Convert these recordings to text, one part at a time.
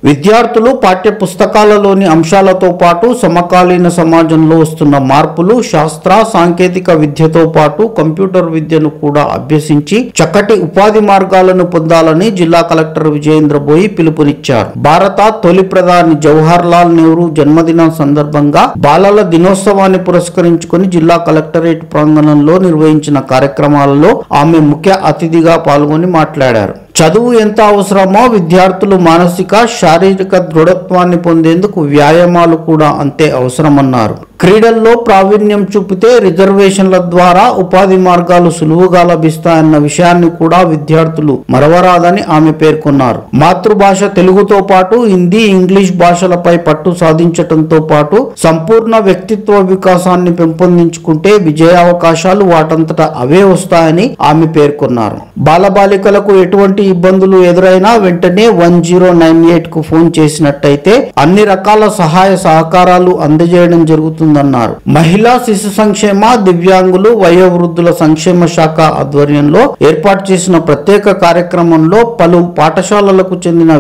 విద్యార్థులు పాఠ్య పుస్తకాలలోని అంశాలతో పాటు సమకాలీన సమాజంలో వస్తున్న మార్పులు, శాస్త్ర సాంకేతిక విద్యతో పాటు కంప్యూటర్ విద్యను కూడా అభ్యసించి చక్కటి ఉపాధి మార్గాలను పొందాలని జిల్లా కలెక్టర్ విజయేంద్ర బోయి పిలుపునిచ్చారు. భారత తొలి ప్రధాని జవహర్ లాల్ నెహ్రూ జన్మదినం సందర్భంగా బాలల దినోత్సవాన్ని పురస్కరించుకుని జిల్లా కలెక్టరేట్ ప్రాంగణంలో నిర్వహించిన కార్యక్రమాలలో ఆమె ముఖ్య అతిథిగా పాల్గొని మాట్లాడారు. చదువు ఎంత అవసరమో విద్యార్థులు మానసిక, శారీరక దృఢత్వాన్ని పొందేందుకు వ్యాయామాలు కూడా అంతే అవసరమన్నారు. క్రీడల్లో ప్రావీణ్యం చూపితే రిజర్వేషన్ల ద్వారా ఉపాధి మార్గాలు సులువుగా లభిస్తాయన్న విషయాన్ని కూడా విద్యార్థులు మరవరాదని ఆమె పేర్కొన్నారు. మాతృభాష తెలుగుతో పాటు హిందీ, ఇంగ్లీష్ భాషలపై పట్టు సాధించటంతో పాటు సంపూర్ణ వ్యక్తిత్వ వికాసాన్ని పెంపొందించుకుంటే విజయావకాశాలు వాటంతటా అవే వస్తాయని ఆమె పేర్కొన్నారు. బాలబాలికలకు ఎటువంటి ఇబ్బందులు ఎదురైనా వెంటనే 1098 కు ఫోన్ చేసినట్టయితే అన్ని రకాల సహాయ సహకారాలు అందజేయడం జరుగుతుందన్నారు. మహిళా శిశు సంక్షేమ, దివ్యాంగులు, వయోవృద్ధుల సంక్షేమ శాఖ ఆధ్వర్యంలో ఏర్పాటు చేసిన ప్రత్యేక కార్యక్రమంలో పలు పాఠశాలలకు చెందిన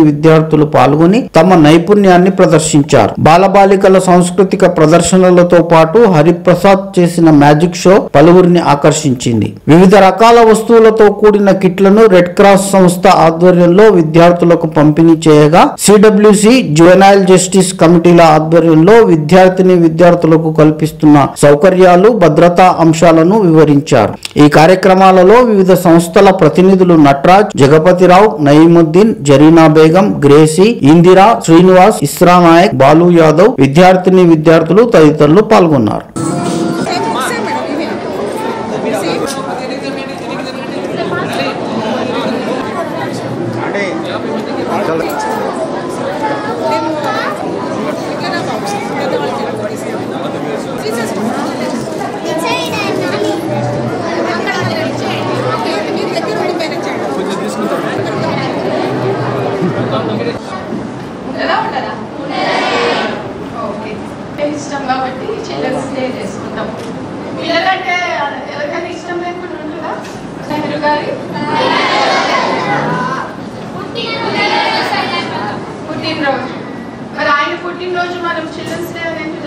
విద్యార్థులు పాల్గొని తమ నైపుణ్యాన్ని ప్రదర్శించారు. బాలబాలికల సాంస్కృతిక ప్రదర్శనలతో పాటు హరిప్రసాద్ చేసిన మ్యాజిక్ షో పలువురిని ఆకర్షించింది. వివిధ రకాల వస్తువులతో కూడిన కిట్లను రెడ్ క్రాస్ సంస్థ ఆధ్వర్యంలో విద్యార్థులకు పంపిణీ చేయగా సిడబ్ల్యూసి జువెనైల్ జస్టిస్ కమిటీల ఆధ్వర్యంలో విద్యార్థులకు కల్పిస్తున్న సౌకర్యాలు, భద్రతా అంశాలను వివరించారు. ఈ కార్యక్రమాలలో వివిధ సంస్థల ప్రతినిధులు నటరాజ్, జగపతిరావు, నయీముద్దీన్, జరీనా బేగం, గ్రేసీ, ఇందిరా, శ్రీనివాస్, ఇస్రా నాయక్, బాలు యాదవ్, విద్యార్థులు తదితరులు పాల్గొన్నారు. ఇష్టం కాబట్టి చిల్డ్రన్స్ డే చేసుకుంటాం. పిల్లలంటే ఎవరికైనా ఇష్టం లేకుండా ఉంటుందా? నెహ్రూ గారి పుట్టినరోజు. మరి ఆయన పుట్టినరోజు మనం చిల్డ్రన్స్ డే అనేది